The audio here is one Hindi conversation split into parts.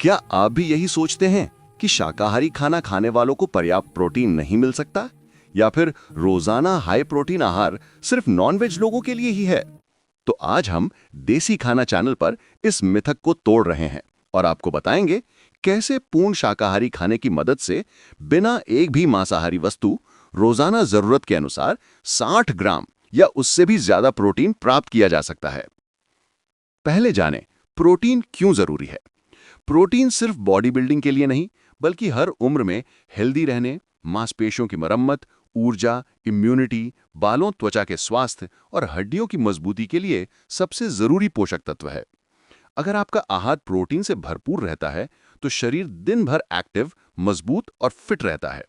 क्या आप भी यही सोचते हैं कि शाकाहारी खाना खाने वालों को पर्याप्त प्रोटीन नहीं मिल सकता, या फिर रोजाना हाई प्रोटीन आहार सिर्फ नॉनवेज लोगों के लिए ही है? तो आज हम देसी खाना चैनल पर इस मिथक को तोड़ रहे हैं और आपको बताएंगे कैसे पूर्ण शाकाहारी खाने की मदद से बिना एक भी मांसाहारी वस्तु रोजाना जरूरत के अनुसार 60 ग्राम या उससे भी ज्यादा प्रोटीन प्राप्त किया जा सकता है। पहले जानें, प्रोटीन क्यों जरूरी है। प्रोटीन सिर्फ बॉडी बिल्डिंग के लिए नहीं, बल्कि हर उम्र में हेल्दी रहने, मांसपेशियों की मरम्मत, ऊर्जा, इम्यूनिटी, बालों त्वचा के स्वास्थ्य और हड्डियों की मजबूती के लिए सबसे जरूरी पोषक तत्व है। अगर आपका आहार प्रोटीन से भरपूर रहता है तो शरीर दिन भर एक्टिव, मजबूत और फिट रहता है।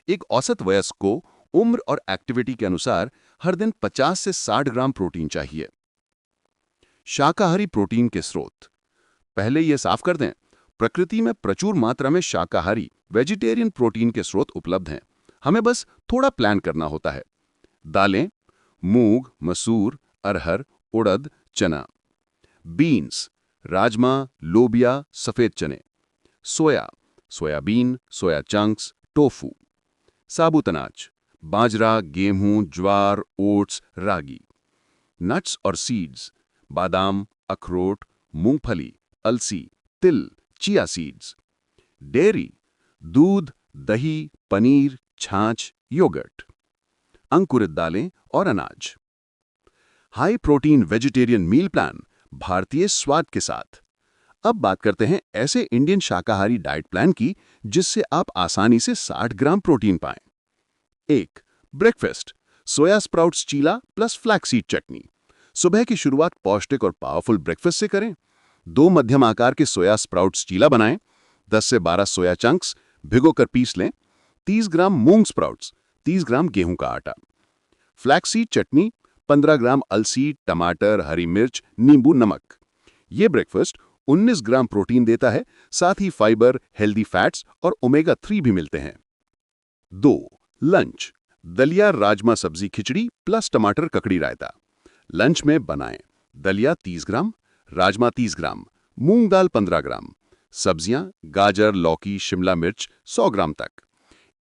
एक औसत वयस्क को उम्र और एक्टिविटी के अनुसार हर दिन 50 से 60 ग्राम प्रोटीन चाहिए। शाकाहारी प्रोटीन के स्रोत। पहले यह साफ कर दें, प्रकृति में प्रचुर मात्रा में शाकाहारी वेजिटेरियन प्रोटीन के स्रोत उपलब्ध हैं। हमें बस थोड़ा प्लान करना होता है। दालें, मूंग, मसूर, अरहर, उड़द, चना। बीन्स, राजमा, लोबिया, सफेद चने। सोया, सोयाबीन, सोया चंक्स, टोफू। साबुत अनाज, बाजरा, गेहूं, ज्वार, ओट्स, रागी। नट्स और सीड्स, बादाम, अखरोट, मूंगफली, अलसी, तिल, चिया सीड्स। डेयरी, दूध, दही, पनीर, छाछ, योगर्ट। अंकुरित दालें और अनाज। High protein vegetarian meal plan, भारतीय स्वाद के साथ। अब बात करते हैं ऐसे इंडियन शाकाहारी डाइट प्लान की जिससे आप आसानी से 60 ग्राम प्रोटीन पाएं। 1. ब्रेकफास्ट, सोया स्प्राउट्स चीला प्लस फ्लैक्सीड चटनी। सुबह की शुरुआत पौष्टिक और पावरफुल ब्रेकफास्ट से करें। 2 मध्यम आकार के सोया स्प्राउट्स चीला बनाएं। 10 से 12 सोया चंक्स भिगोकर पीस लें। 30 ग्राम मूंग स्प्राउट्स, 30 ग्राम गेहूं का आटा। फ्लैक्सीड चटनी, 15 ग्राम अलसी, टमाटर, हरी मिर्च, नींबू, नमक। यह ब्रेकफास्ट 19 ग्राम प्रोटीन देता है, साथ ही फाइबर, हेल्दी फैट्स और ओमेगा 3 भी मिलते हैं। 2. लंच, दलिया, राजमा, सब्जी, खिचड़ी प्लस टमाटर ककड़ी रायता। लंच में बनाएं दलिया 30 ग्राम, राजमा 30 ग्राम, मूंग दाल 15 ग्राम, सब्जियां गाजर, लौकी, शिमला मिर्च 100 ग्राम तक।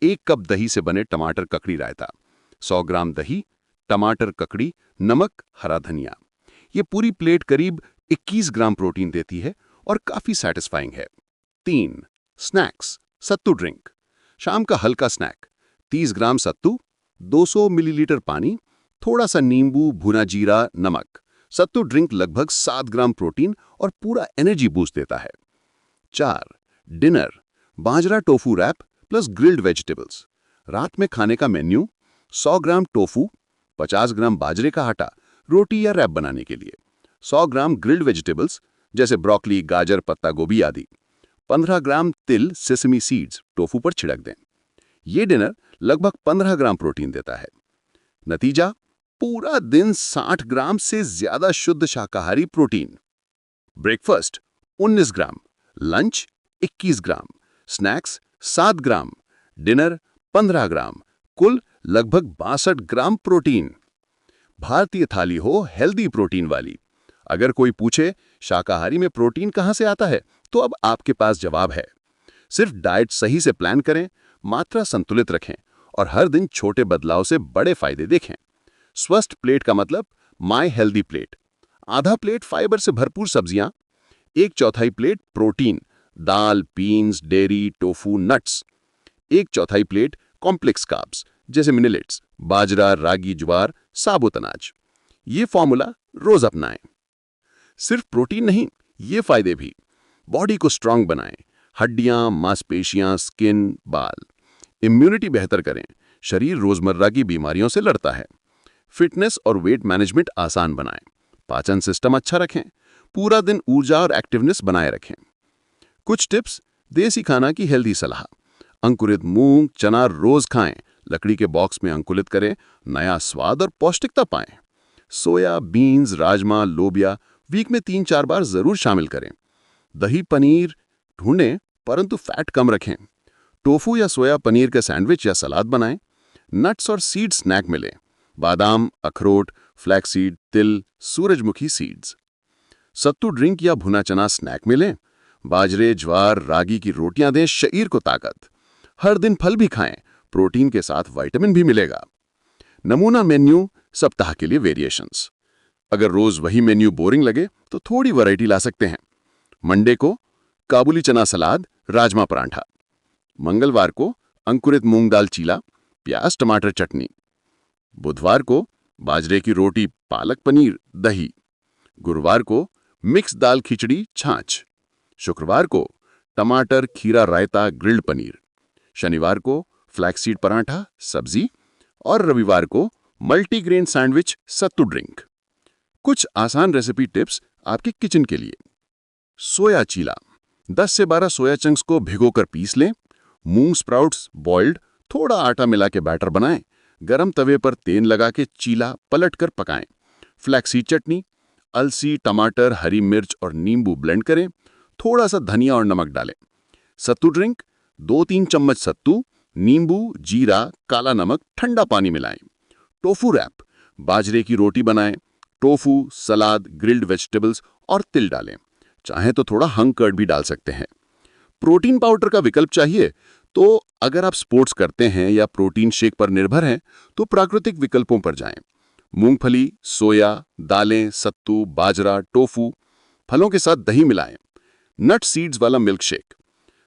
1 कप दही से बने टमाटर ककड़ी रायता। 100 ग्राम दही, टमाटर ककड़ी, नमक, हरा धनिया। ये पूरी प्लेट करीब 21 ग्राम प्रोटीन देती है और काफी सेटिस्फाइंग है। 3. स्नैक्स, सत्तू ड्रिंक। शाम का हल्का स्नैक, 30 ग्राम सत्तू, 200 मिलीलीटर पानी, थोड़ा सा नींबू, भुना जीरा, नमक। सत्तू ड्रिंक लगभग 7 ग्राम प्रोटीन और पूरा एनर्जी बूस्ट देता है। 4. Dinner, bajra tofu wrap plus grilled vegetables. रात में खाने का मेन्यू: 100 ग्राम टोफू, 50 ग्राम बाजरे का आटा रोटी या रैप बनाने के लिए, 100 ग्राम ग्रिल्ड वेजिटेबल्स जैसे ब्रोकली, गाजर, पत्ता गोभी आदि, 15 ग्राम तिल, सेसमी सीड्स टोफू पर छिड़क दें। ये डिनर लगभग 15 ग्राम प्रोटीन देता है। नतीजा: पूरा दिन 60 ग्राम से ज्यादा शुद्ध शाकाहारी प्रोटीन। ब्रेकफास्ट 19 ग्राम, लंच 21 ग्राम, स्नैक्स 7 ग्राम, डिनर 15 ग्राम, कुल लगभग 62 ग्राम प्रोटीन। भारतीय थाली हो हेल्दी प्रोटीन वाली। अगर कोई पूछे शाकाहारी में प्रोटीन कहां से आता है, तो अब आपके पास जवाब है। सिर्फ डाइट सही से प्लान करें, मात्रा संतुलित रखें और हर दिन छोटे बदलाव से बड़े फायदे देखें। स्वस्थ प्लेट का मतलब माय हेल्दी प्लेट। आधा प्लेट फाइबर से भरपूर सब्जियां, 1/4 प्लेट प्रोटीन, दाल, beans, dairy, tofu, nuts. 1/4 plate complex carbs जैसे मिलेट्स, बाजरा, रागी, ज्वार, साबुत अनाज। ये फॉर्मूला रोज अपनाएं। सिर्फ प्रोटीन नहीं, ये फायदे भी: बॉडी को स्ट्रांग बनाएं, हड्डियां, मांसपेशियां, स्किन, बाल। इम्यूनिटी बेहतर करें, शरीर रोजमर्रा की बीमारियों से लड़ता है। फिटनेस और वेट मैनेजमेंट आसान बनाएं, पाचन सिस्टम अच्छा रखें, पूरा दिन ऊर्जा और एक्टिवनेस बनाए रखें। कुछ टिप्स: देसी खाना की हेल्दी सलाह। अंकुरित मूंग, चना रोज खाएं, लकड़ी के बॉक्स में अंकुरित करें, नया स्वाद और पौष्टिकता पाएं। सोया, बीन्स, राजमा, लोबिया वीक में 3-4 बार जरूर शामिल करें। दही, पनीर ढूंढें परंतु फैट कम रखें। टोफू या सोया पनीर का सैंडविच या सलाद बनाएं। नट्स और सीड स्नैक मिलें: बादाम, अखरोट, फ्लैक्सीड, तिल, सूरजमुखी सीड्स। सत्तू ड्रिंक या भुना चना स्नैक मिलें। बाजरे, ज्वार, रागी की रोटियां दें शरीर को ताकत। हर दिन फल भी खाएं, प्रोटीन के साथ विटामिन भी मिलेगा। नमूना मेन्यू, सप्ताह के लिए वेरिएशंस। अगर रोज वही मेन्यू बोरिंग लगे तो थोड़ी वैरायटी ला सकते हैं। मंडे को काबुली चना सलाद, राजमा पराठा। मंगलवार को अंकुरित मूंग दाल चीला, प्याज टमाटर चटनी। बुधवार को बाजरे की रोटी, पालक पनीर, दही। गुरुवार को मिक्स दाल खिचड़ी, छाछ। शुक्रवार को टमाटर खीरा रायता, ग्रिल्ड पनीर। शनिवार को फ्लैक्सीड पराठा, सब्जी। और रविवार को मल्टीग्रेन सैंडविच, सत्तू ड्रिंक। कुछ आसान रेसिपी टिप्स आपके किचन के लिए। सोया चीला, 10 से 12 सोया चंक्स को भिगोकर पीस लें। मूंग स्प्राउट्स बॉइल्ड, थोड़ा आटा मिला के बैटर बनाएं। गरम तवे पर तेल लगा के चीला पलटकर पकाएं। फ्लैक्सीड चटनी, अलसी, टमाटर, हरी मिर्च और नींबू ब्लेंड करें। थोड़ा सा धनिया और नमक डालें। सत्तू ड्रिंक, 2-3 चम्मच सत्तू, नींबू, जीरा, काला नमक, ठंडा पानी मिलाएं। टोफू रैप, बाजरे की रोटी बनाएं। टोफू, सलाद, ग्रिल्ड वेजिटेबल्स और तिल डालें। चाहें तो थोड़ा हंग कर्ड भी डाल सकते हैं। प्रोटीन पाउडर का विकल्प चाहिए तो अगर आप स्पोर्ट्स करते हैं या प्रोटीन शेक पर निर्भर हैं तो प्राकृतिक विकल्पों पर जाएं। मूंगफली, सोया, दालें, सत्तू, बाजरा, टोफू। फलों के साथ दही मिलाएं। नट सीड्स वाला मिल्क शेक।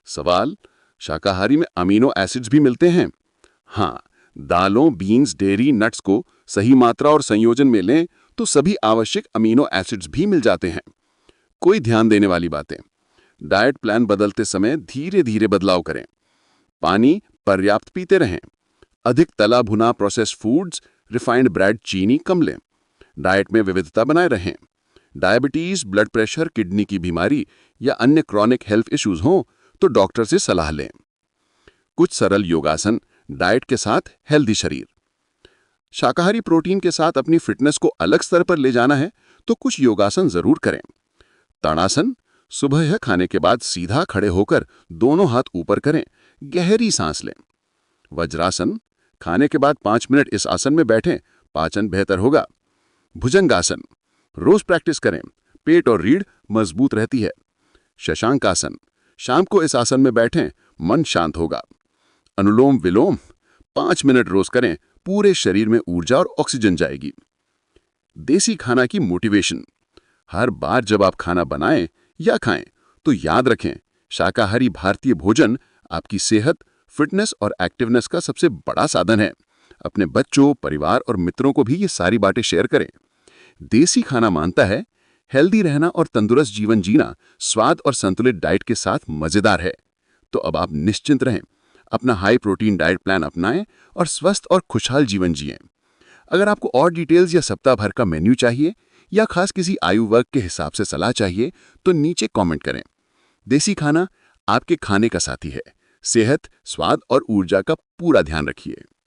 सवाल, शाकाहारी में अमीनो एसिड्स भी मिलते हैं? हाँ, दालों, बीन्स, डेयरी, नट्स को सही मात्रा और संयोजन में लें तो सभी आवश्यक अमीनो एसिड्स भी मिल जाते हैं। कोई ध्यान देने वाली बातें, डाइट प्लान बदलते समय धीरे धीरे बदलाव करें। पानी पर्याप्त पीते रहें। अधिक तला भुना प्रोसेस्ड फूड्स, रिफाइंड ब्रेड, चीनी कम लें। डाइट में विविधता बनाए रहें। डायबिटीज, ब्लड प्रेशर, किडनी की बीमारी या अन्य क्रॉनिक हेल्थ इश्यूज हों तो डॉक्टर से सलाह लें। कुछ सरल योगासन, डाइट के साथ हेल्दी शरीर। शाकाहारी प्रोटीन के साथ अपनी फिटनेस को अलग स्तर पर ले जाना है तो कुछ योगासन जरूर करें। ताड़ासन, सुबह खाने के बाद सीधा खड़े होकर दोनों हाथ ऊपर करें, गहरी सांस लें। वज्रासन, खाने के बाद 5 मिनट इस आसन में बैठें, पाचन बेहतर होगा। भुजंगासन, रोज प्रैक्टिस करें, पेट और रीढ़ मजबूत रहती है। शशांकासन, शाम को इस आसन में बैठें, मन शांत होगा। अनुलोम विलोम, 5 मिनट रोज करें, पूरे शरीर में ऊर्जा और ऑक्सीजन जाएगी। देसी खाना की मोटिवेशन, हर बार जब आप खाना बनाएं या खाएं तो याद रखें, शाकाहारी भारतीय भोजन आपकी सेहत, फिटनेस और एक्टिवनेस का सबसे बड़ा साधन है। अपने बच्चों, परिवार और मित्रों को भी ये सारी बातें शेयर करें। देसी खाना मानता है, हेल्दी रहना और तंदुरुस्त जीवन जीना स्वाद और संतुलित डाइट के साथ मजेदार है। तो अब आप निश्चिंत रहें, अपना हाई प्रोटीन डाइट प्लान अपनाएं और स्वस्थ और खुशहाल जीवन जिएं। अगर आपको और डिटेल्स या सप्ताह भर का मेन्यू चाहिए या खास किसी आयु वर्ग के हिसाब से सलाह चाहिए तो नीचे कमेंट करें। देसी खाना आपके खाने का साथी है। सेहत, स्वाद और ऊर्जा का पूरा ध्यान रखिए।